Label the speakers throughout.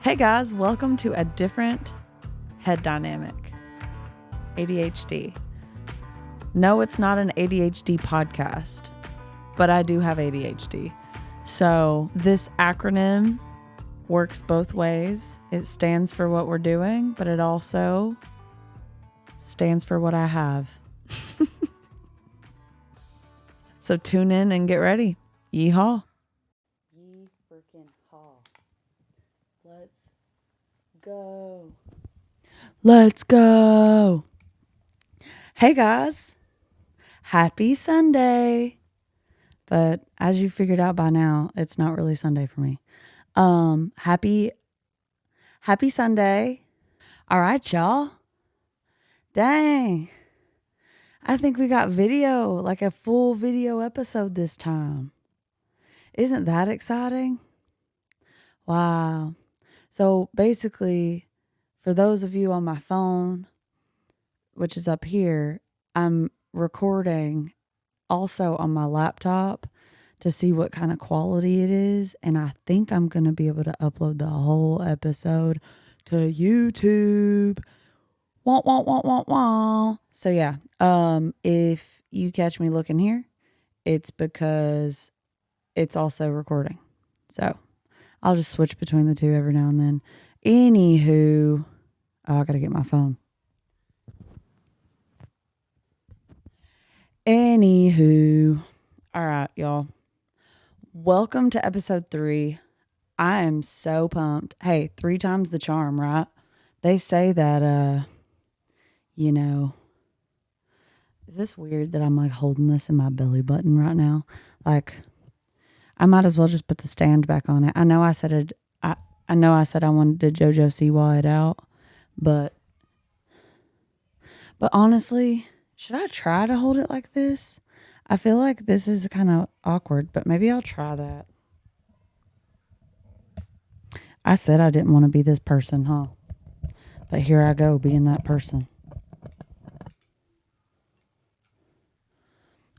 Speaker 1: Hey guys, welcome to a different head dynamic. ADHD. No, it's not an ADHD podcast, but I do have ADHD. So this acronym works both ways. It stands for what we're doing, but it also stands for what I have. So tune in and get ready. Yeehaw. Yee freaking haw. Let's go. Let's go. Hey guys. Happy Sunday. But as you figured out by now, it's not really Sunday for me. Happy Sunday. All right, y'all. Dang. I think we got video, like a full video episode this time. Isn't that exciting? Wow. So basically, for those of you on my phone, which is up here, I'm recording also on my laptop to see what kind of quality it is. And I think I'm going to be able to upload the whole episode to YouTube. Wah, wah, wah, wah, wah. So yeah, if you catch me looking here, it's because it's also recording. So I'll just switch between the two every now and then. Anywho, I gotta get my phone. Anywho, all right, y'all. Welcome to episode 3. I am so pumped. Hey, 3 times the charm, right? They say that, is this weird that I'm like holding this in my belly button right now? Like, I might as well just put the stand back on it. I know I said it. I know I said I wanted to JoJo Siwa it out, but honestly, should I try to hold it like this? I feel like this is kind of awkward, but maybe I'll try that. I said I didn't want to be this person, huh? But here I go being that person.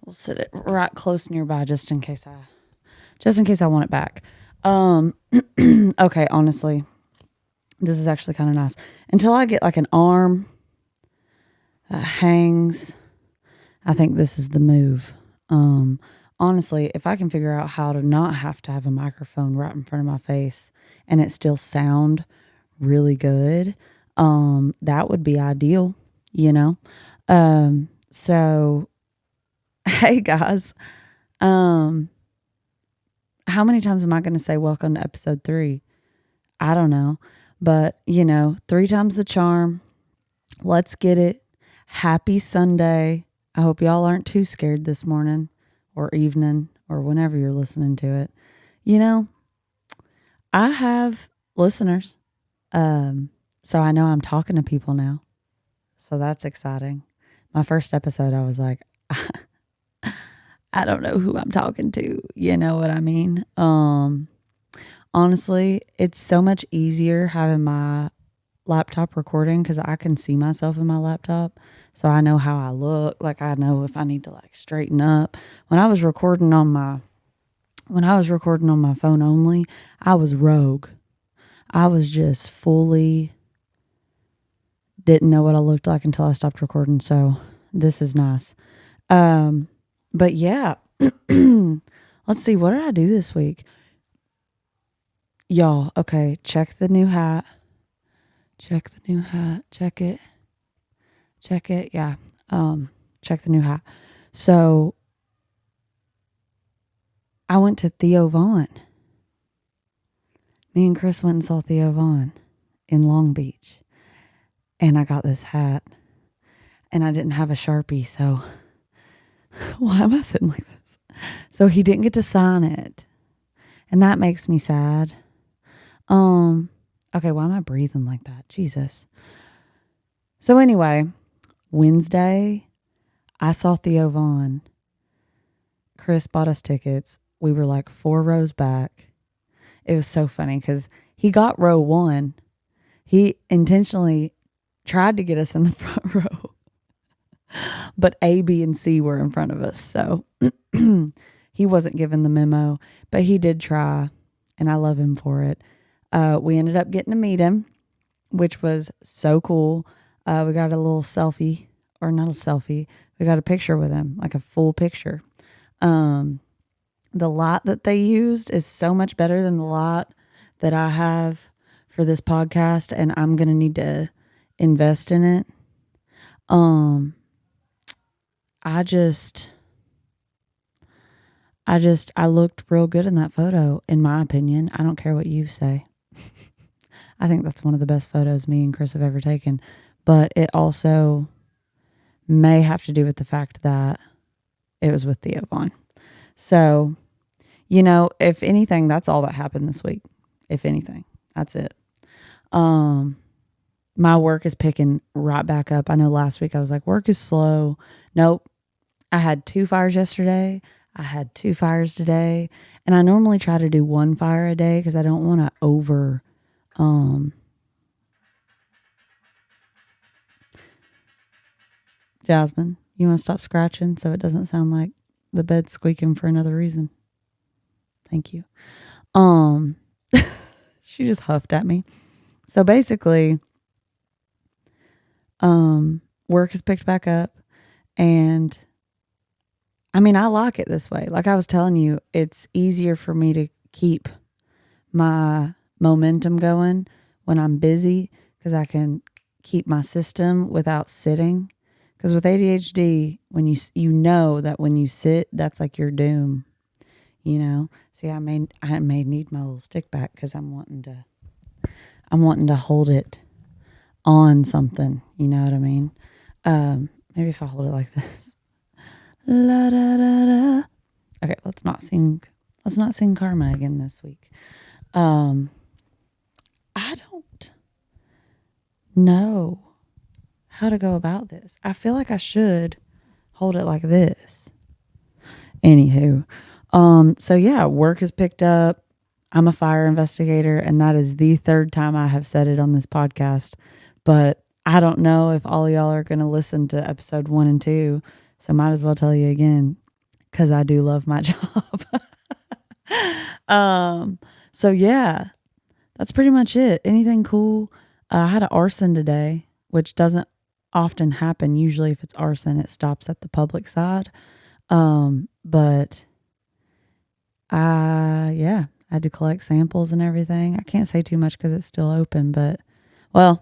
Speaker 1: We'll sit it right close nearby just in case I want it back. Okay, honestly, this is actually kind of nice. Until I get like an arm that hangs, I think this is the move. Honestly, if I can figure out how to not have to have a microphone right in front of my face and it still sound really good, that would be ideal, So, hey guys, how many times am I going to say welcome to episode 3? I don't know. But, 3 times the charm. Let's get it. Happy Sunday. I hope y'all aren't too scared this morning or evening or whenever you're listening to it. I have listeners. So I know I'm talking to people now. So that's exciting. My first episode, I was like, I don't know who I'm talking to. You know what I mean? Honestly, it's so much easier having my laptop recording because I can see myself in my laptop. So I know how I look. Like I know if I need to like straighten up. When I was recording on my phone only, I was rogue. I was just fully didn't know what I looked like until I stopped recording. So this is nice. But yeah, let's see. What did I do this week? Y'all, okay, check the new hat. Check it. Yeah. Check the new hat. So I went to Theo Vaughn. Me and Chris went and saw Theo Vaughn in Long Beach. And I got this hat. And I didn't have a Sharpie, so why am I sitting like this? So he didn't get to sign it. And that makes me sad. Okay, why am I breathing like that? Jesus. So anyway, Wednesday, I saw Theo Vaughn. Chris bought us tickets. We were like 4 rows back. It was so funny because he got row 1. He intentionally tried to get us in the front row. But A, B, and C were in front of us. So he wasn't given the memo, but he did try, and I love him for it. We ended up getting to meet him, which was so cool. We got a little selfie, or not a selfie. We got a picture with him, like a full picture. The lot that they used is so much better than the lot that I have for this podcast, and I'm going to need to invest in it. I looked real good in that photo, in my opinion. I don't care what you say. I think that's one of the best photos me and Chris have ever taken. But it also may have to do with the fact that it was with Theo Vaughn. So, if anything, that's all that happened this week. If anything, that's it. My work is picking right back up. I know last week I was like, work is slow. Nope. I had 2 fires yesterday. I had 2 fires today. And I normally try to do 1 fire a day because I don't want to Jasmine, you want to stop scratching so it doesn't sound like the bed squeaking for another reason? Thank you. She just huffed at me. So basically, work has picked back up, and I mean, I like it this way. Like I was telling you, it's easier for me to keep my momentum going when I'm busy because I can keep my system without sitting. Because with ADHD, when you know that when you sit, that's like your doom. See, I may need my little stick back because I'm wanting to hold it on something. You know what I mean? Maybe if I hold it like this. La da da da. Okay, let's not sing Karma again this week. I don't know how to go about this. I feel like I should hold it like this. Anywho, so yeah, work has picked up. I'm a fire investigator, and that is the 3rd time I have said it on this podcast. But I don't know if all y'all are going to listen to episode 1 and 2, so might as well tell you again, because I do love my job. So yeah, that's pretty much it. Anything cool? I had an arson today, which doesn't often happen. Usually if it's arson, it stops at the public side. But I had to collect samples and everything. I can't say too much because it's still open, but I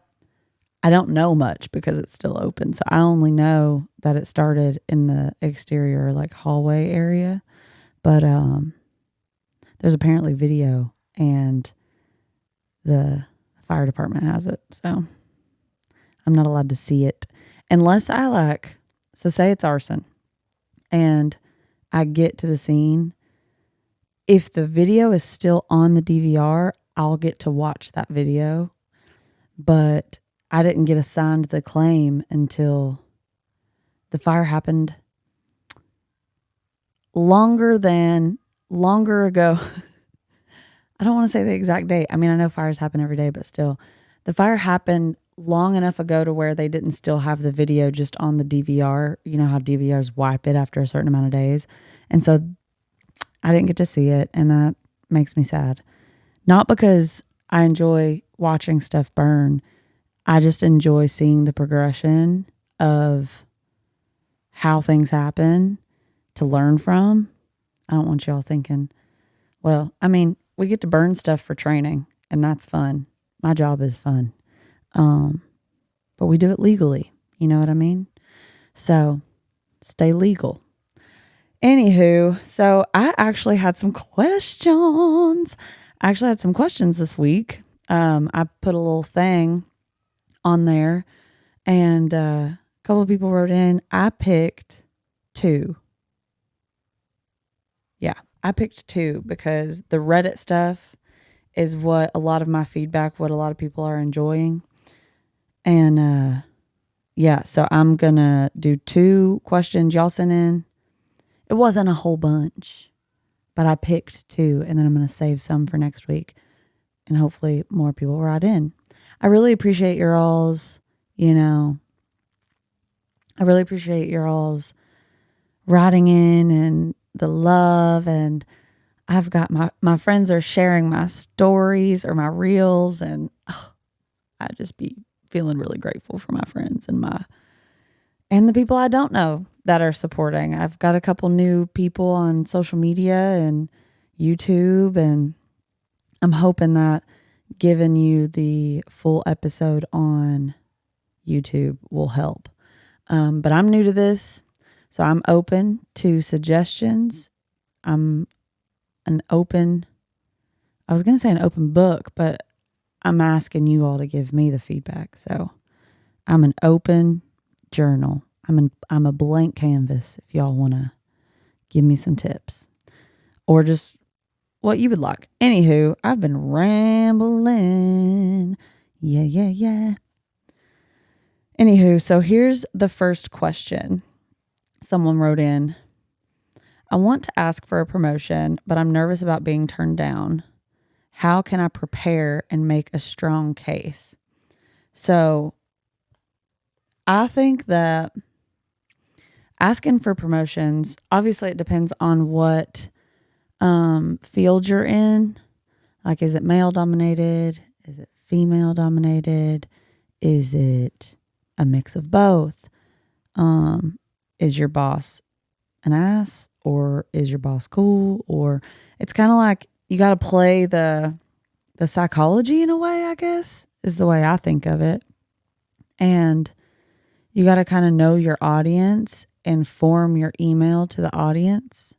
Speaker 1: don't know much because it's still open. So I only know that it started in the exterior, like hallway area. But there's apparently video, and the fire department has it. So I'm not allowed to see it unless so say it's arson and I get to the scene. If the video is still on the DVR, I'll get to watch that video. But I didn't get assigned the claim until the fire happened longer ago. I don't want to say the exact date. I mean, I know fires happen every day, but still. The fire happened long enough ago to where they didn't still have the video just on the DVR. You know how DVRs wipe it after a certain amount of days. And so I didn't get to see it, and that makes me sad. Not because I enjoy watching stuff burn. I just enjoy seeing the progression of how things happen to learn from. I don't want y'all thinking, well, I mean, we get to burn stuff for training, and that's fun. My job is fun. But we do it legally. You know what I mean? So stay legal. Anywho, so I actually had some questions. This week. I put a little thing on there, and a couple of people wrote in. I picked 2. Yeah, I picked 2 because the Reddit stuff is what a lot of my feedback, what a lot of people are enjoying. And yeah, so I'm going to do 2 questions y'all sent in. It wasn't a whole bunch, but I picked 2, and then I'm going to save some for next week, and hopefully more people write in. I really appreciate your all's, writing in and the love, and I've got my friends are sharing my stories or my reels, and I just be feeling really grateful for my friends and the people I don't know that are supporting. I've got a couple new people on social media and YouTube, and I'm hoping that giving you the full episode on YouTube will help. But I'm new to this, so I'm open to suggestions. I'm I was going to say an open book, but I'm asking you all to give me the feedback. So I'm an open journal. I'm a blank canvas if y'all want to give me some tips or just what you would like. Anywho, I've been rambling. Yeah. Anywho, so here's the first question. Someone wrote in, I want to ask for a promotion, but I'm nervous about being turned down. How can I prepare and make a strong case? So I think that asking for promotions, obviously it depends on what field you're in. Like, is it male dominated? Is it female dominated? Is it a mix of both? Is your boss an ass, or is your boss cool? Or it's kind of like you got to play the psychology in a way, I guess, is the way I think of it. And you got to kind of know your audience and form your email to the audience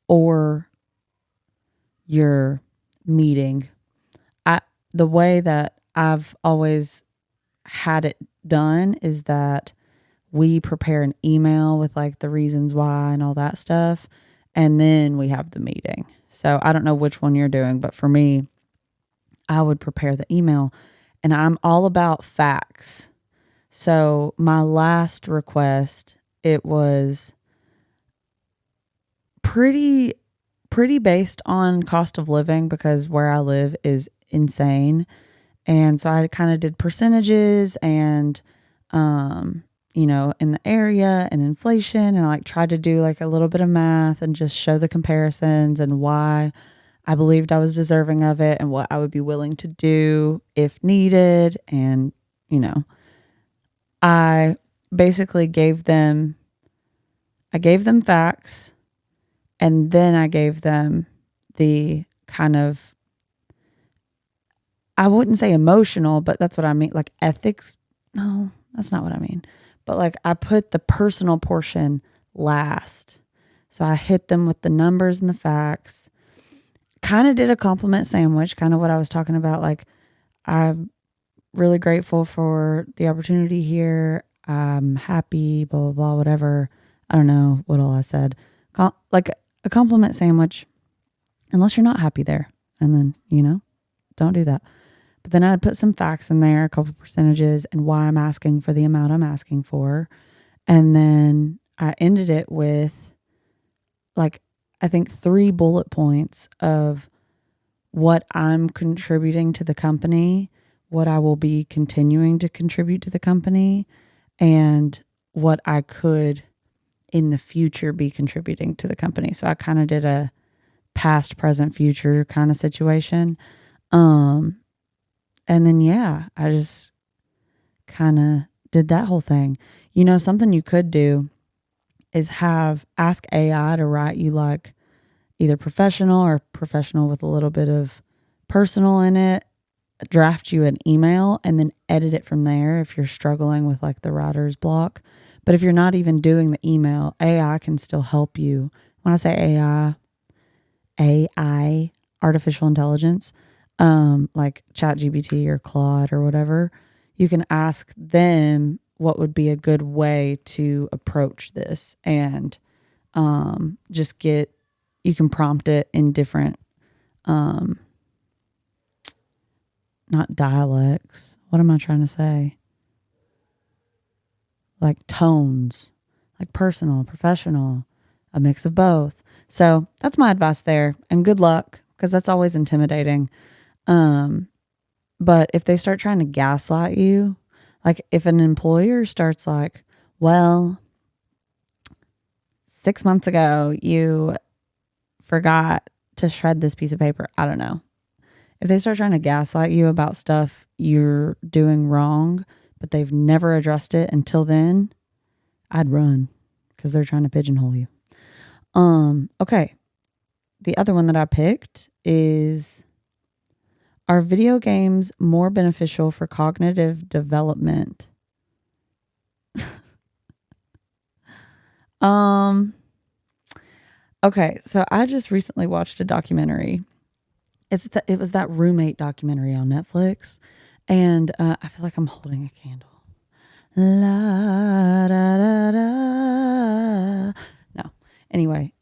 Speaker 1: or your meeting. The way that I've always had it done is that we prepare an email with like the reasons why and all that stuff, and then we have the meeting. So I don't know which one you're doing, but for me, I would prepare the email, and I'm all about facts. So my last request, it was pretty based on cost of living because where I live is insane. And so I kind of did percentages and, in the area and inflation, and I like tried to do like a little bit of math and just show the comparisons and why I believed I was deserving of it and what I would be willing to do if needed. And, I basically gave them facts, and then I gave them the kind of, I wouldn't say emotional, but that's what I mean. Like ethics. No, that's not what I mean. But like I put the personal portion last. So I hit them with the numbers and the facts. Kind of did a compliment sandwich, kind of what I was talking about. Like, I'm really grateful for the opportunity here. I'm happy, blah, blah, blah, whatever. I don't know what all I said. Like a compliment sandwich, unless you're not happy there. And then, don't do that. But then I put some facts in there, a couple percentages, and why I'm asking for the amount I'm asking for. And then I ended it with like, I think 3 bullet points of what I'm contributing to the company, what I will be continuing to contribute to the company, and what I could in the future be contributing to the company. So I kind of did a past, present, future kind of situation. And then, I just kind of did that whole thing. Something you could do is ask AI to write you like either professional or professional with a little bit of personal in it, draft you an email, and then edit it from there if you're struggling with like the writer's block. But if you're not even doing the email, AI can still help you. When I say AI, artificial intelligence, like ChatGPT or Claude or whatever, you can ask them what would be a good way to approach this, and you can prompt it in different, not dialects. What am I trying to say? Like tones, like personal, professional, a mix of both. So that's my advice there, and good luck, because that's always intimidating. But if they start trying to gaslight you, like if an employer starts like, well, 6 months ago, you forgot to shred this piece of paper. I don't know. If they start trying to gaslight you about stuff you're doing wrong, but they've never addressed it until then, I'd run because they're trying to pigeonhole you. Okay. The other one that I picked is, are video games more beneficial for cognitive development? Okay, so I just recently watched a documentary. It was that roommate documentary on Netflix, and I feel like I'm holding a candle. La da da da. No. Anyway,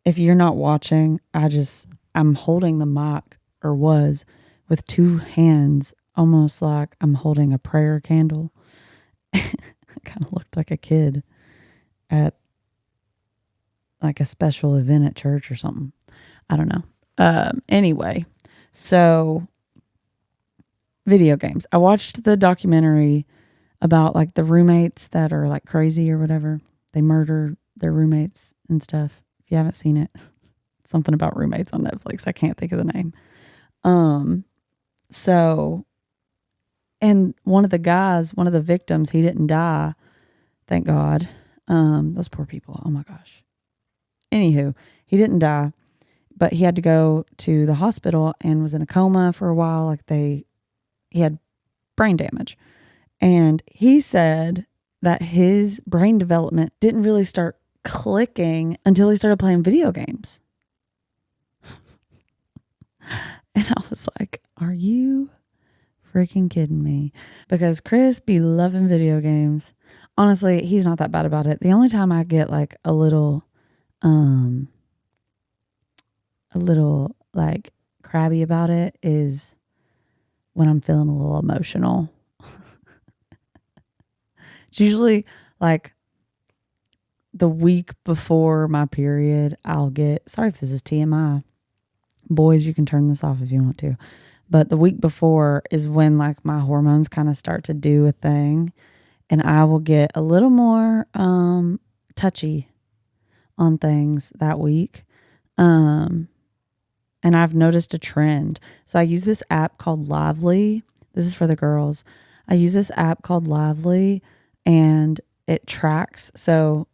Speaker 1: if you're not watching, I'm holding the mic, or was, with two hands, almost like I'm holding a prayer candle. I kind of looked like a kid at like a special event at church or something. I don't know. Anyway, so video games. I watched the documentary about like the roommates that are like crazy or whatever. They murder their roommates and stuff. If you haven't seen it, something about roommates on Netflix. I can't think of the name. So, and one of the victims, he didn't die. Thank God. Those poor people. Oh my gosh. Anywho, he didn't die, but he had to go to the hospital and was in a coma for a while. He had brain damage. And he said that his brain development didn't really start clicking until he started playing video games. And I was like, are you freaking kidding me? Because Chris be loving video games. Honestly, he's not that bad about it. The only time I get like a little like crabby about it is when I'm feeling a little emotional. It's usually like the week before my period, sorry if this is TMI. Boys, you can turn this off if you want to. But the week before is when like my hormones kind of start to do a thing, and I will get a little more touchy on things that week. And I've noticed a trend. So I use this app called Lively. This is for the girls. I use this app called Lively, and it tracks. So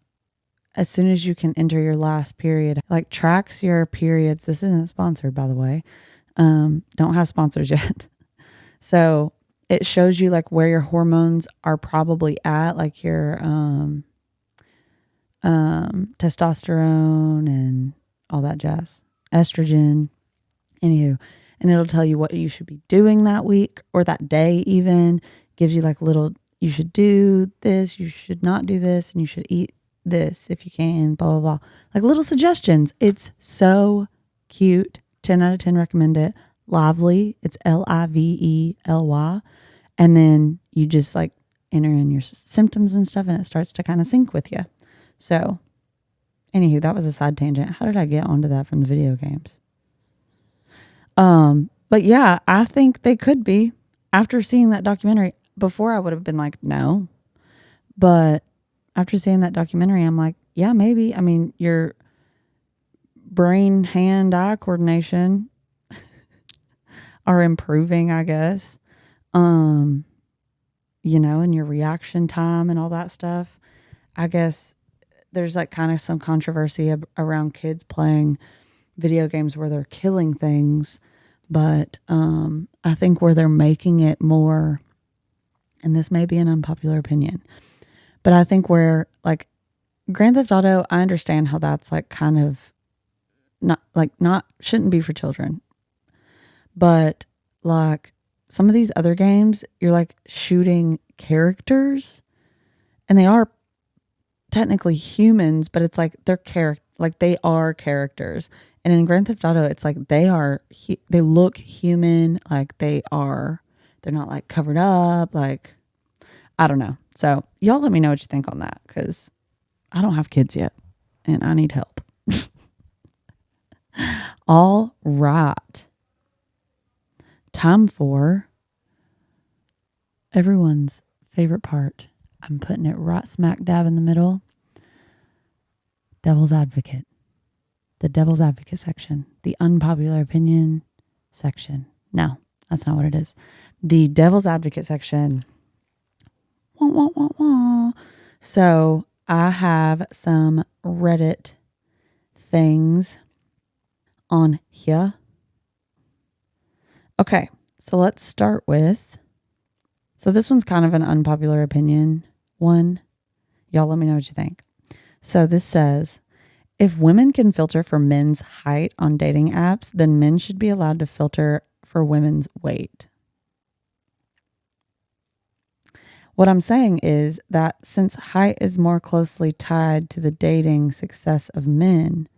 Speaker 1: as soon as you can enter your last period, like tracks your periods. This isn't sponsored, by the way. Don't have sponsors yet. So it shows you like where your hormones are probably at, like your testosterone and all that jazz, estrogen, anywho. And it'll tell you what you should be doing that week or that day even. Gives you like little, you should do this, you should not do this, and you should eat this if you can, blah, blah, blah. Like little suggestions. It's so cute. 10 out of 10 recommend it. Lively. It's Lively. And then you just like enter in your symptoms and stuff, and it starts to kind of sync with you. So anywho, that was a side tangent. How did I get onto that from the video games? But yeah, I think they could be. After seeing that documentary, before I would have been like, no. But after seeing that documentary, I'm like, yeah, maybe. I mean, your brain, hand, eye coordination are improving, I guess. And your reaction time and all that stuff. I guess there's like kind of some controversy around kids playing video games where they're killing things. But I think where they're making it more, and this may be an unpopular opinion, but I think where like Grand Theft Auto, I understand how that's like kind of not shouldn't be for children. But like some of these other games, you're like shooting characters, and they are technically humans, but it's like they are characters. And in Grand Theft Auto, it's like they look human, like they're not like covered up, like, I don't know. So y'all let me know what you think on that, because I don't have kids yet and I need help. All right. Time for everyone's favorite part. I'm putting it right smack dab in the middle. Devil's advocate. The devil's advocate section. The unpopular opinion section. No, that's not what it is. The devil's advocate section. Wah, wah, wah, wah. So I have some Reddit things on here. Okay, so let's start with, so this one's kind of an unpopular opinion one. Y'all let me know what you think. So this says, if women can filter for men's height on dating apps, then men should be allowed to filter for women's weight. What I'm saying is that since height is more closely tied to the dating success of men,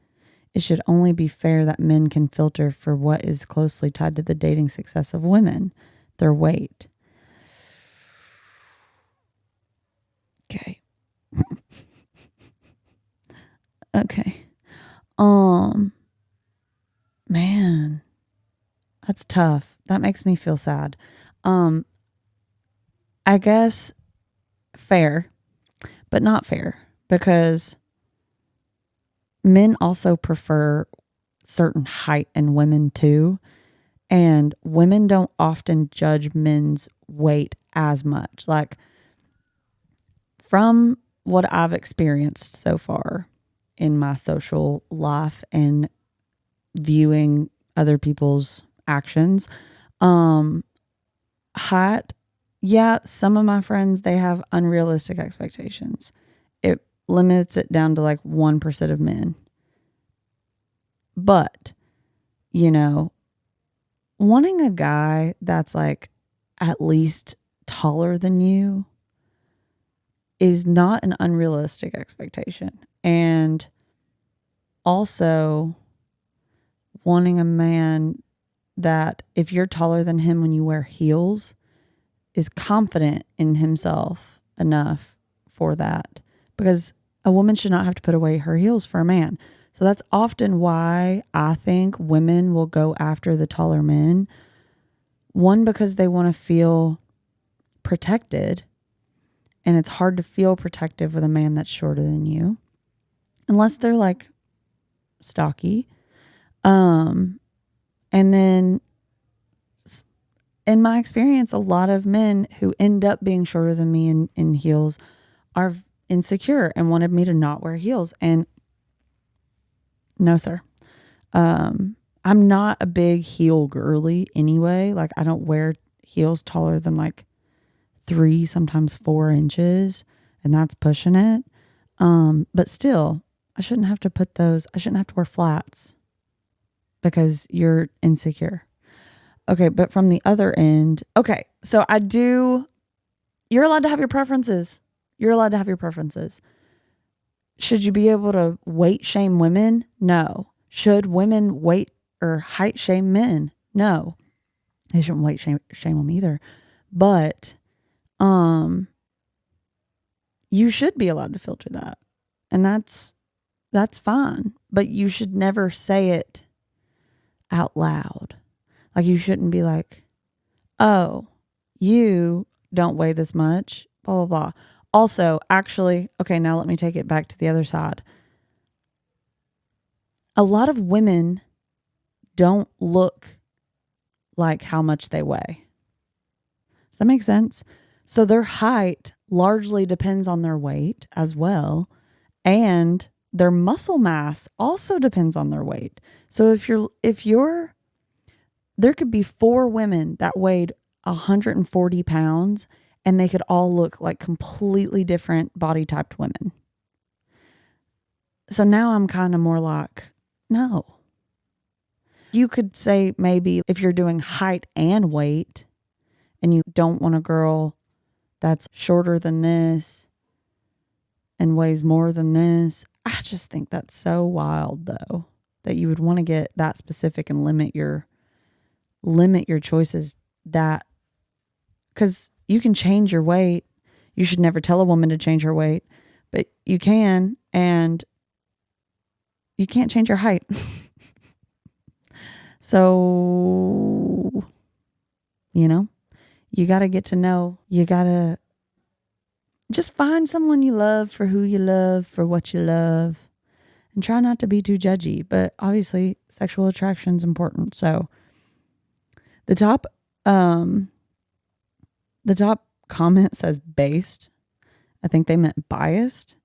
Speaker 1: it should only be fair that men can filter for what is closely tied to the dating success of women, their weight. Okay. Okay. Man, that's tough. That makes me feel sad. I guess fair, but not fair, because men also prefer certain height in women too. And women don't often judge men's weight as much. Like, from what I've experienced so far in my social life and viewing other people's actions, height, yeah, some of my friends, they have unrealistic expectations. It limits it down to like 1% of men. But, you know, wanting a guy that's like at least taller than you is not an unrealistic expectation. And also wanting a man that, if you're taller than him when you wear heels, is confident in himself enough for that. Because a woman should not have to put away her heels for a man. So that's often why I think women will go after the taller men. One, because they want to feel protected. And it's hard to feel protective with a man that's shorter than you. Unless they're like stocky. And then in my experience, a lot of men who end up being shorter than me in heels are insecure and wanted me to not wear heels. And no, sir. I'm not a big heel girly anyway. Like, I don't wear heels taller than like 3, sometimes 4 inches. And that's pushing it. But still, I shouldn't have to wear flats because you're insecure. Okay, but from the other end, okay, so you're allowed to have your preferences. Should you be able to weight shame women? No. Should women weight or height shame men? No. They shouldn't weight shame them either. But you should be allowed to filter that. And that's fine. But you should never say it out loud. Like, you shouldn't be like, oh, you don't weigh this much, blah, blah, blah. Also, actually, okay, now let me take it back to the other side. A lot of women don't look like how much they weigh. Does that make sense? So their height largely depends on their weight as well. And their muscle mass also depends on their weight. So there could be 4 women that weighed 140 pounds and they could all look like completely different body typed women. So now I'm kind of more like, no. You could say maybe if you're doing height and weight and you don't want a girl that's shorter than this and weighs more than this. I just think that's so wild though, that you would want to get that specific and limit your choices, that, because you can change your weight. You should never tell a woman to change her weight, but you can, and you can't change your height. So, you got to get to know, you got to just find someone you love for who you love, for what you love, and try not to be too judgy. But obviously, sexual attraction is important. So the top comment says based. I think they meant biased.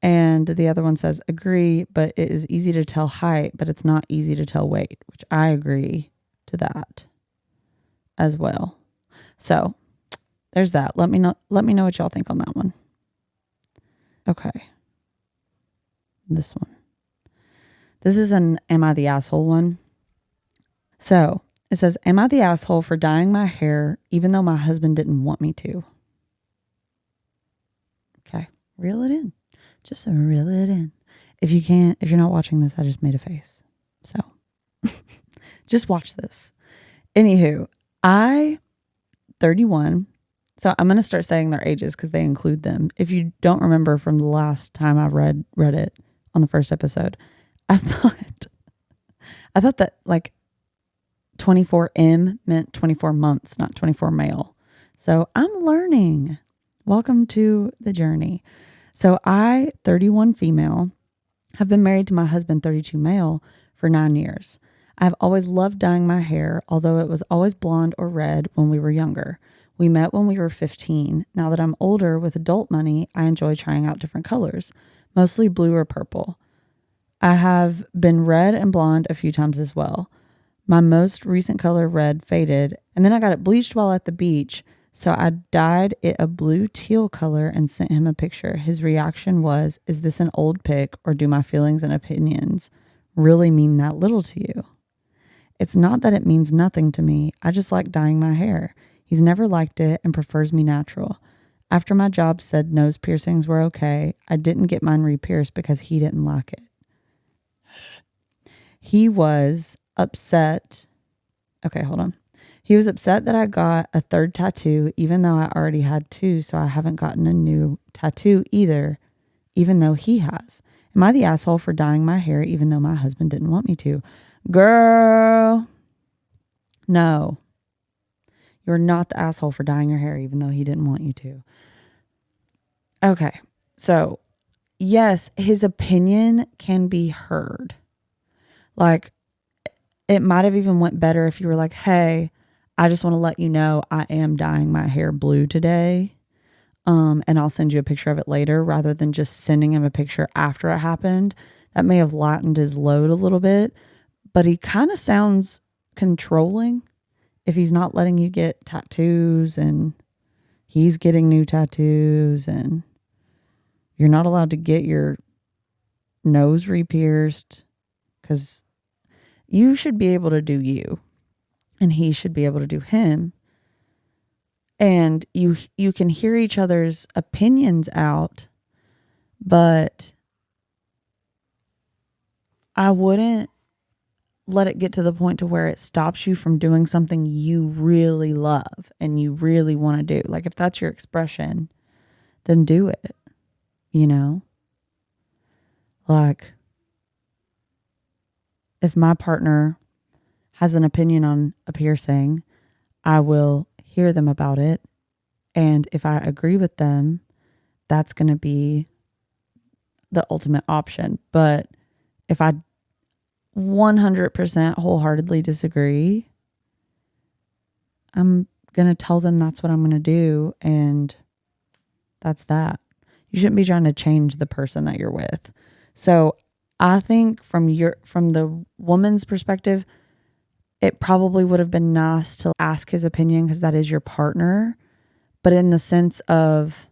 Speaker 1: And the other one says agree, but it is easy to tell height, but it's not easy to tell weight, which I agree to that as well. So there's that. Let me know what y'all think on that one. Okay. This one. This is an am I the asshole one. So it says, am I the asshole for dyeing my hair even though my husband didn't want me to? Okay. Reel it in. Just reel it in. If you're not watching this, I just made a face. So just watch this. Anywho, 31. So I'm going to start saying their ages because they include them. If you don't remember from the last time I read it on the first episode, I thought that like 24M meant 24 months, not 24 male. So I'm learning. Welcome to the journey. So I, 31 female, have been married to my husband, 32 male, for 9 years. I've always loved dyeing my hair, although it was always blonde or red when we were younger. We met when we were 15. Now that I'm older with adult money, I enjoy trying out different colors, mostly blue or purple. I have been red and blonde a few times as well. My most recent color, red, faded, and then I got it bleached while at the beach. So I dyed it a blue teal color and sent him a picture. His reaction was, is this an old pic or do my feelings and opinions really mean that little to you? It's not that it means nothing to me. I just like dyeing my hair. He's never liked it and prefers me natural. After my job said nose piercings were okay, I didn't get mine re-pierced because he didn't like it. He was upset. Okay, hold on. He was upset that I got a third tattoo, even though I already had two, so I haven't gotten a new tattoo either, even though he has. Am I the asshole for dyeing my hair, even though my husband didn't want me to? Girl, no. You're not the asshole for dyeing your hair, even though he didn't want you to. Okay, so yes, his opinion can be heard. Like, it might have even went better if you were like, hey, I just want to let you know I am dyeing my hair blue today. And I'll send you a picture of it later, rather than just sending him a picture after it happened. That may have lightened his load a little bit, but he kind of sounds controlling if he's not letting you get tattoos and he's getting new tattoos and you're not allowed to get your nose re-pierced, because you should be able to do you and he should be able to do him. And you can hear each other's opinions out, but I wouldn't let it get to the point to where it stops you from doing something you really love and you really want to do. Like, if that's your expression, then do it, you know? Like, if my partner has an opinion on a piercing, I will hear them about it. And if I agree with them, that's going to be the ultimate option. But if I 100% wholeheartedly disagree, I'm going to tell them that's what I'm going to do. And that's that. You shouldn't be trying to change the person that you're with. So I think from the woman's perspective, it probably would have been nice to ask his opinion because that is your partner. But in the sense of,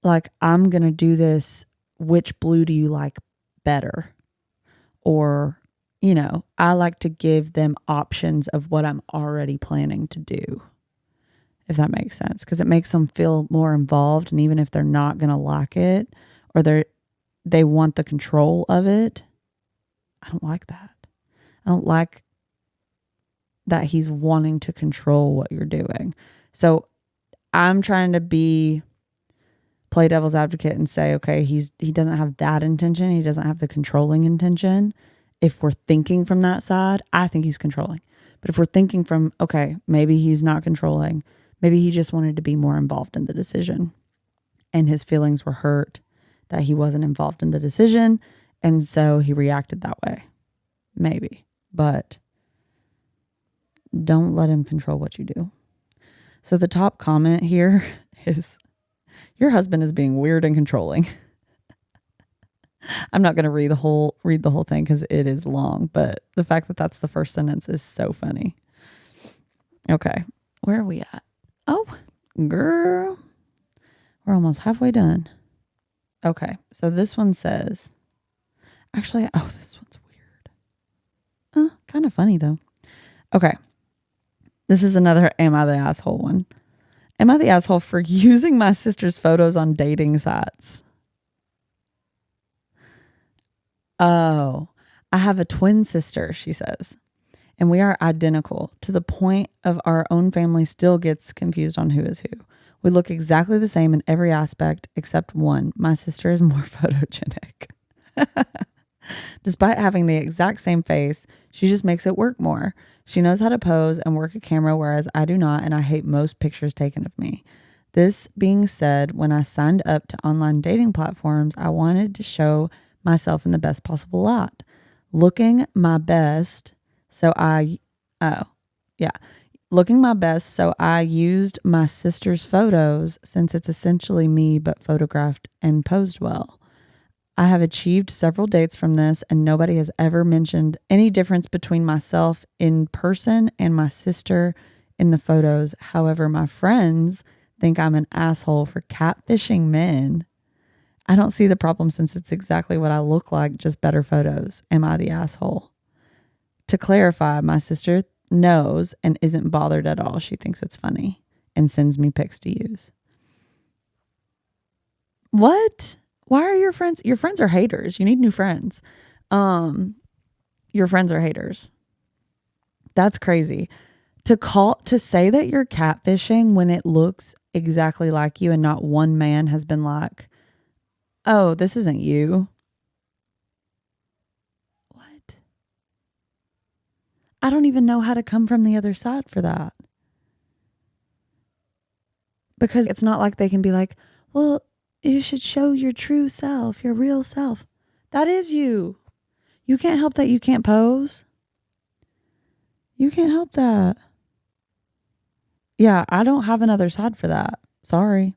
Speaker 1: like, I'm going to do this. Which blue do you like better? Or, you know, I like to give them options of what I'm already planning to do, if that makes sense. Because it makes them feel more involved. And even if they're not going to like it or they want the control of it, I don't like that. I don't like that he's wanting to control what you're doing. So I'm trying to play devil's advocate and say, okay, he doesn't have that intention. He doesn't have the controlling intention. If we're thinking from that side, I think he's controlling. But if we're thinking from, okay, maybe he's not controlling. Maybe he just wanted to be more involved in the decision and his feelings were hurt that he wasn't involved in the decision. And so he reacted that way. Maybe. But don't let him control what you do. So the top comment here is, your husband is being weird and controlling. I'm not going to read the whole thing because it is long, but the fact that that's the first sentence is so funny. Okay, where are we at? Oh, girl, we're almost halfway done. Okay, so this one says, actually, this one's weird. Kind of funny though. Okay, this is another am I the asshole one. Am I the asshole for using my sister's photos on dating sites? Oh, I have a twin sister, she says, and we are identical to the point of our own family still gets confused on who is who. We look exactly the same in every aspect except one. My sister is more photogenic. Despite having the exact same face, she just makes it work more. She knows how to pose and work a camera, whereas I do not, and I hate most pictures taken of me. This being said, when I signed up to online dating platforms, I wanted to show myself in the best possible light. Looking my best, so I used my sister's photos since it's essentially me but photographed and posed well. I have achieved several dates from this, and nobody has ever mentioned any difference between myself in person and my sister in the photos. However, my friends think I'm an asshole for catfishing men. I don't see the problem since it's exactly what I look like, just better photos. Am I the asshole? To clarify, my sister knows and isn't bothered at all. She thinks it's funny and sends me pics to use. What? Why are your friends? Your friends are haters. You need new friends. Your friends are haters. That's crazy. To say that you're catfishing when it looks exactly like you and not one man has been like, oh, this isn't you. What? I don't even know how to come from the other side for that. Because it's not like they can be like, well, you should show your true self, your real self. That is you. You can't help that you can't pose. You can't help that. Yeah, I don't have another side for that. Sorry.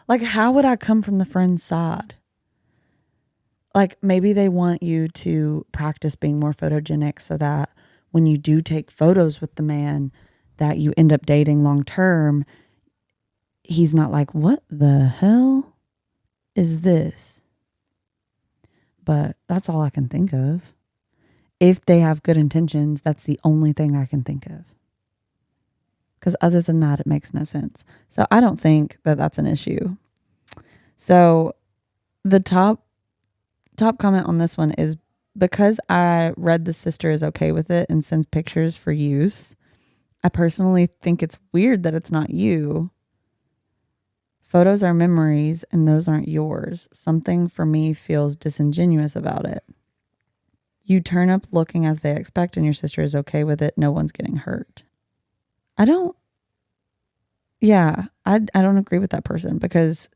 Speaker 1: Like, how would I come from the friend's side? Like, maybe they want you to practice being more photogenic so that when you do take photos with the man that you end up dating long term, he's not like, what the hell is this? But that's all I can think of. If they have good intentions, that's the only thing I can think of. Because other than that, it makes no sense. So I don't think that that's an issue. So the top comment on this one is, because I read the sister is okay with it and sends pictures for use, I personally think it's weird that it's not you. Photos are memories and those aren't yours. Something for me feels disingenuous about it. You turn up looking as they expect and your sister is okay with it. No one's getting hurt. I don't agree with that person because,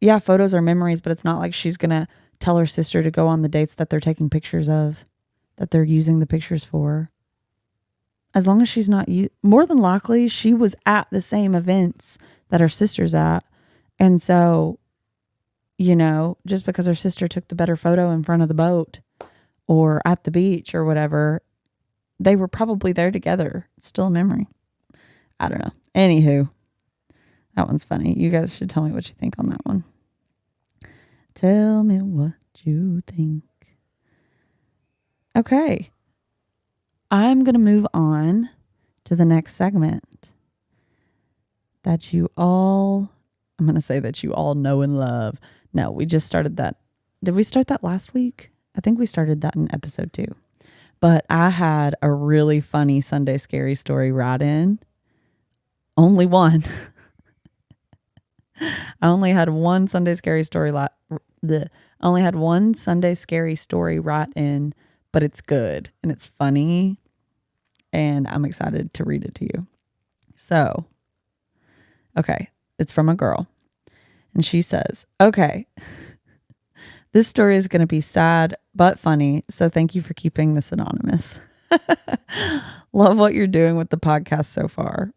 Speaker 1: yeah, photos are memories, but it's not like she's going to tell her sister to go on the dates that they're taking pictures of, that they're using the pictures for. As long as she's not, more than likely, she was at the same events that her sister's at. And so, just because her sister took the better photo in front of the boat or at the beach or whatever, they were probably there together. It's still a memory. I don't know. Anywho, that one's funny. You guys should tell me what you think on that one. Tell me what you think. Okay. I'm going to move on to the next segment that you all know and love. No, we just started that. Did we start that last week? I think we started that in episode 2. But I had a really funny Sunday scary story right in. Only one. I only had one Sunday scary story right in, but it's good and it's funny and I'm excited to read it to you. So, okay, it's from a girl. And she says, okay, this story is going to be sad but funny. So thank you for keeping this anonymous. Love what you're doing with the podcast so far.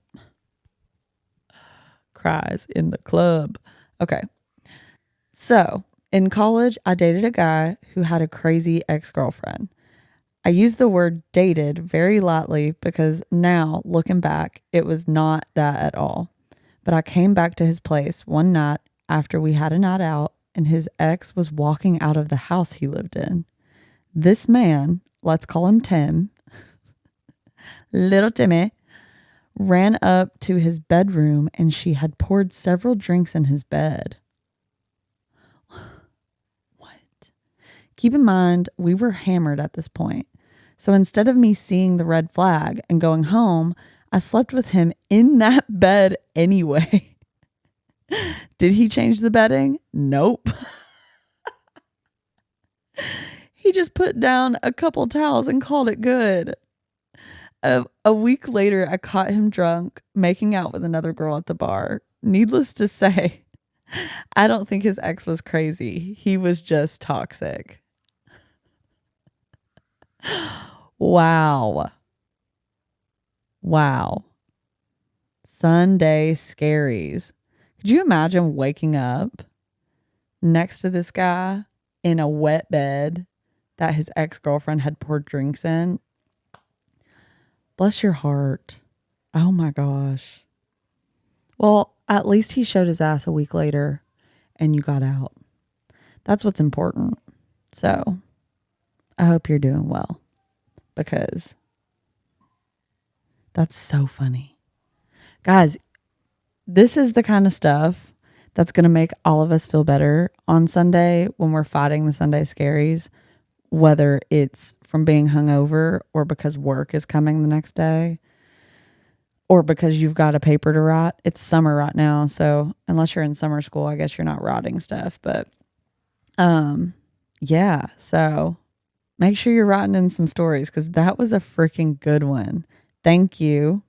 Speaker 1: Cries in the club. Okay. So in college, I dated a guy who had a crazy ex-girlfriend. I use the word dated very lightly because now, looking back, it was not that at all. But I came back to his place one night after we had a night out, and his ex was walking out of the house he lived in. This man, let's call him Tim, little Timmy, ran up to his bedroom and she had poured several drinks in his bed. What? Keep in mind, we were hammered at this point. So instead of me seeing the red flag and going home, I slept with him in that bed anyway. Did he change the bedding? Nope. He just put down a couple towels and called it good. A week later, I caught him drunk, making out with another girl at the bar. Needless to say, I don't think his ex was crazy. He was just toxic. Wow. Sunday scaries. Could you imagine waking up next to this guy in a wet bed that his ex-girlfriend had poured drinks in? Bless your heart. Oh my gosh. Well, at least he showed his ass a week later and you got out. That's what's important. So I hope you're doing well because that's so funny. Guys, this is the kind of stuff that's going to make all of us feel better on Sunday when we're fighting the Sunday scaries, whether it's from being hungover or because work is coming the next day or because you've got a paper to write. It's summer right now, so unless you're in summer school, I guess you're not writing stuff, but yeah, so make sure you're writing in some stories because that was a freaking good one. Thank you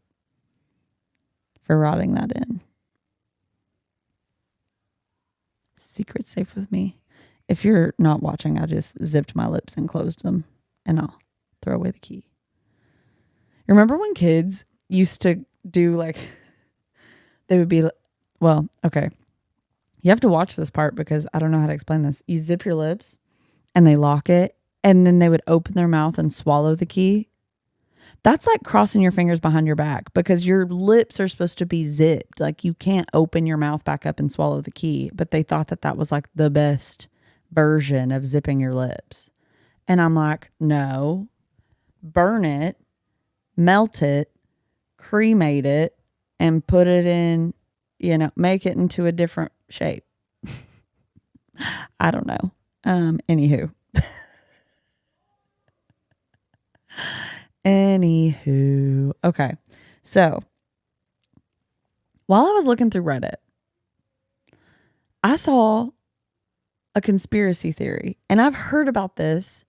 Speaker 1: for writing that in. Secret safe with me. If you're not watching, I just zipped my lips and closed them and I'll throw away the key. Remember when kids used to do like, they would be, well, okay. You have to watch this part because I don't know how to explain this. You zip your lips and they lock it and then they would open their mouth and swallow the key. That's like crossing your fingers behind your back because your lips are supposed to be zipped. Like you can't open your mouth back up and swallow the key. But they thought that that was like the best version of zipping your lips. And I'm like, no, burn it, melt it, cremate it, and put it in, make it into a different shape. I don't know. Anywho. Okay. So while I was looking through Reddit, I saw a conspiracy theory and I've heard about this.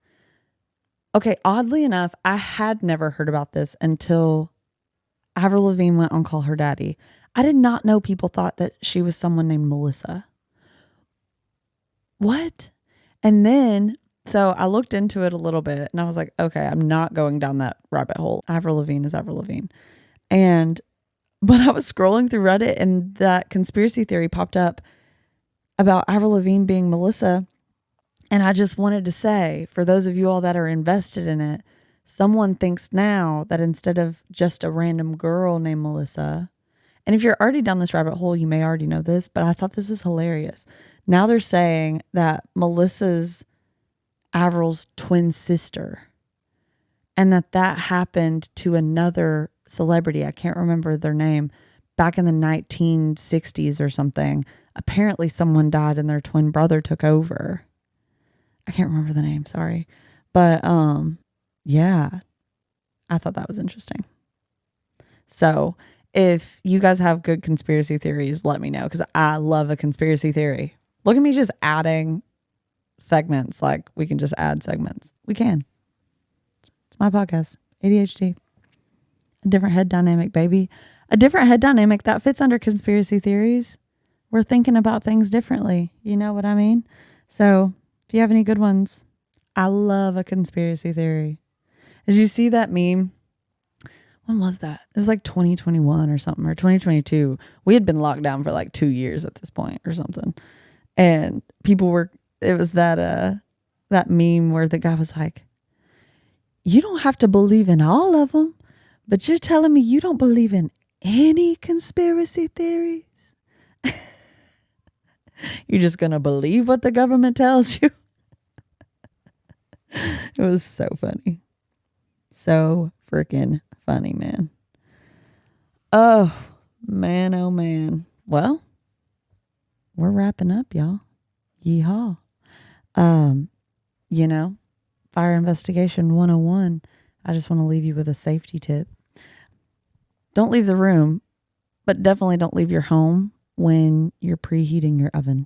Speaker 1: Okay. Oddly enough, I had never heard about this until Avril Lavigne went on Call Her Daddy. I did not know people thought that she was someone named Melissa. What? And then so I looked into it a little bit and I was like, okay, I'm not going down that rabbit hole. Avril Lavigne is Avril Lavigne. But I was scrolling through Reddit and that conspiracy theory popped up about Avril Lavigne being Melissa. And I just wanted to say, for those of you all that are invested in it, someone thinks now that instead of just a random girl named Melissa, and if you're already down this rabbit hole, you may already know this, but I thought this was hilarious. Now they're saying that Melissa's Avril's twin sister and that happened to another celebrity. I can't remember their name back in the 1960s or something. Apparently someone died and their twin brother took over. I can't remember the name. Sorry. But, yeah, I thought that was interesting. So if you guys have good conspiracy theories, let me know. Cause I love a conspiracy theory. Look at me just adding segments. Like we can just add segments. We can. It's my podcast. ADHD. A different head dynamic, baby. A different head dynamic that fits under conspiracy theories. we're thinking about things differently. You know what I mean? So if you have any good ones, I love a conspiracy theory. Did you see that meme? When was that? It was like 2021 or something, or 2022. We had been locked down for like 2 years at this point or something. And it was that meme where the guy was like, you don't have to believe in all of them, but you're telling me you don't believe in any conspiracy theories? You're just going to believe what the government tells you? It was so funny. So freaking funny, man. Oh, man, oh, man. Well, we're wrapping up, y'all. Yeehaw. Fire investigation 101. I just want to leave you with a safety tip. Don't leave the room, but definitely don't leave your home when you're preheating your oven.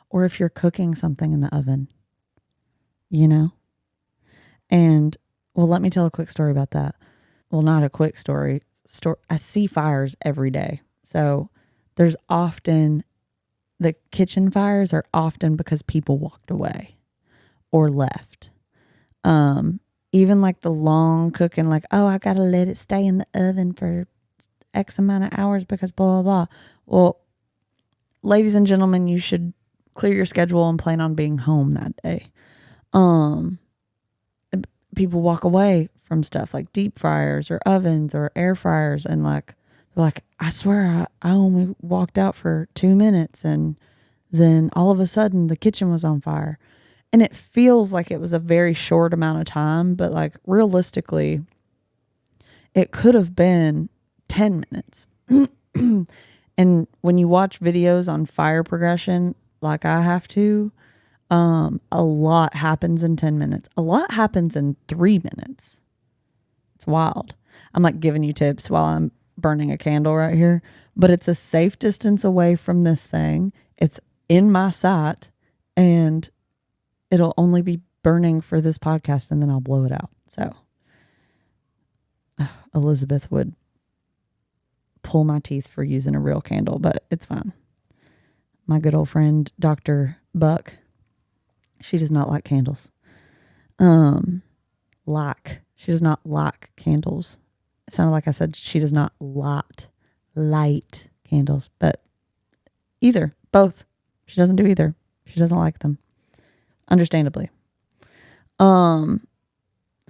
Speaker 1: Or if you're cooking something in the oven. And, well, let me tell a quick story about that. Well, not a quick story. I see fires every day. So there's often, the kitchen fires are often because people walked away or left. Even like the long cooking, like, oh, I got to let it stay in the oven for X amount of hours because blah, blah, blah. Well, ladies and gentlemen, you should clear your schedule and plan on being home that day. People walk away from stuff like deep fryers or ovens or air fryers, and they're like, I swear I only walked out for 2 minutes, and then all of a sudden the kitchen was on fire. And it feels like it was a very short amount of time, but like realistically, it could have been 10 minutes. And when you watch videos on fire progression, like I have to, a lot happens in 10 minutes. A lot happens in 3 minutes. It's wild. I'm like giving you tips while I'm burning a candle right here, but it's a safe distance away from this thing. It's in my sight, and it'll only be burning for this podcast, and then I'll blow it out. So Elizabeth would pull my teeth for using a real candle, but it's fine. My good old friend, Dr. Buck, she does not like candles. She does not like candles. It sounded like I said she does not light candles, but both. She doesn't do either. She doesn't like them. Understandably. So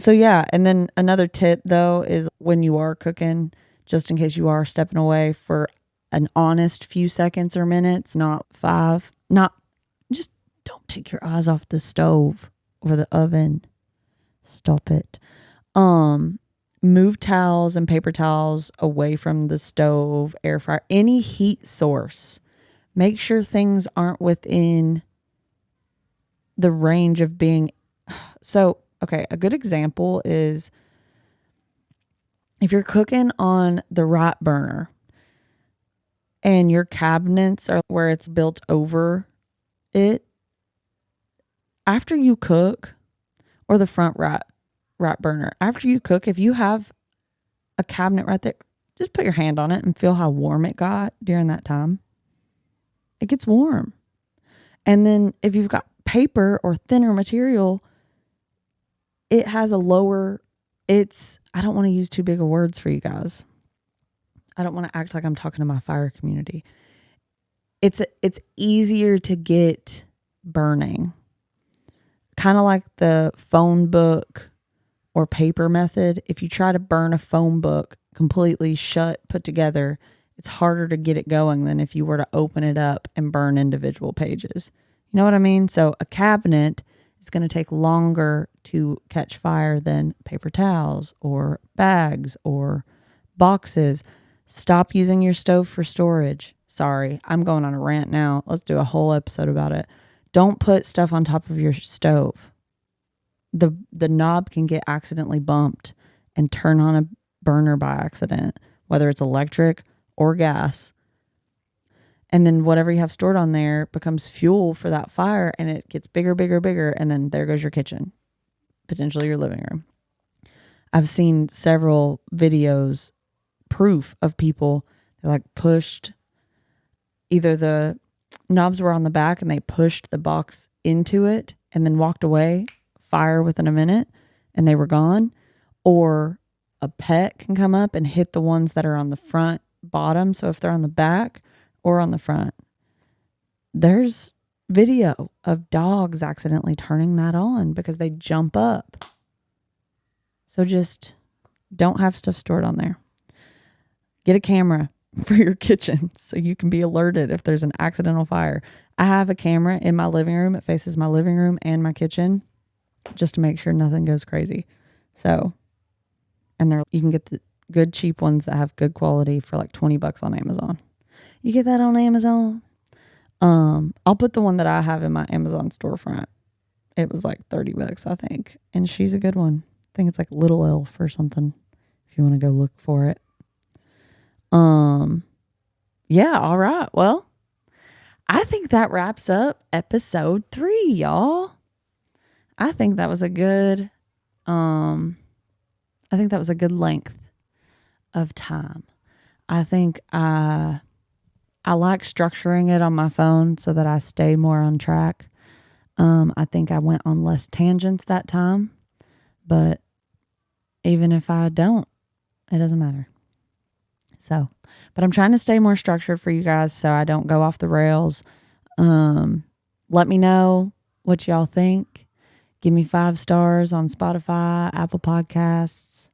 Speaker 1: yeah, and then another tip though is when you are cooking, just in case you are stepping away for an honest few seconds or minutes, not 5, just don't take your eyes off the stove or the oven. Stop it. Move towels and paper towels away from the stove, air fryer, any heat source. Make sure things aren't within the range of being. So, okay, a good example is if you're cooking on the right burner and your cabinets are where it's built over it, after you cook, or the front right burner, after you cook, if you have a cabinet right there, just put your hand on it and feel how warm it got during that time. It gets warm. And then if you've got paper or thinner material, it has a lower, I don't want to use too big of words for you guys. I don't want to act like I'm talking to my fire community. It's easier to get burning. Kind of like the phone book or paper method. If you try to burn a phone book completely shut, put together, it's harder to get it going than if you were to open it up and burn individual pages. You know what I mean? So a cabinet is going to take longer to catch fire than paper towels or bags or boxes. Stop using your stove for storage. Sorry, I'm going on a rant now. Let's do a whole episode about it. Don't put stuff on top of your stove. The knob can get accidentally bumped and turn on a burner by accident, whether it's electric or gas. And then whatever you have stored on there becomes fuel for that fire, and it gets bigger, bigger, bigger, and then there goes your kitchen, potentially your living room. I've seen several videos, proof of people that pushed either the knobs were on the back and they pushed the box into it and then walked away, fire within a minute, and they were gone, or a pet can come up and hit the ones that are on the front bottom. So if they're on the back or on the front, there's video of dogs accidentally turning that on because they jump up. So just don't have stuff stored on there. Get a camera for your kitchen so you can be alerted if there's an accidental fire. I have a camera in my living room. It faces my living room and my kitchen just to make sure nothing goes crazy. So, and you can get the good cheap ones that have good quality for like $20 on Amazon. You get that on Amazon? I'll put the one that I have in my Amazon storefront. It was like $30, I think. And she's a good one. I think it's like Little Elf or something if you want to go look for it. Yeah, all right. Well, I think that wraps up episode 3, y'all. I think that was a good length of time. I think I like structuring it on my phone so that I stay more on track. I think I went on less tangents that time, but even if I don't, it doesn't matter. So, but I'm trying to stay more structured for you guys so I don't go off the rails. Let me know what y'all think. Give me 5 stars on Spotify, Apple Podcasts,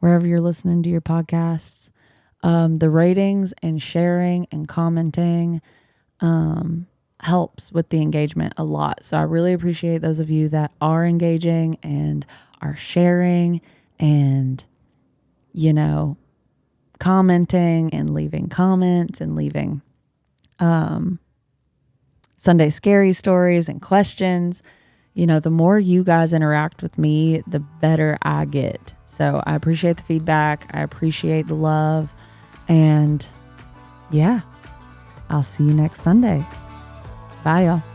Speaker 1: wherever you're listening to your podcasts. The ratings and sharing and commenting helps with the engagement a lot. So I really appreciate those of you that are engaging and are sharing and, commenting and leaving comments and leaving Sunday scary stories and questions. The more you guys interact with me, the better I get. So I appreciate the feedback. I appreciate the love. And yeah, I'll see you next Sunday. Bye, y'all.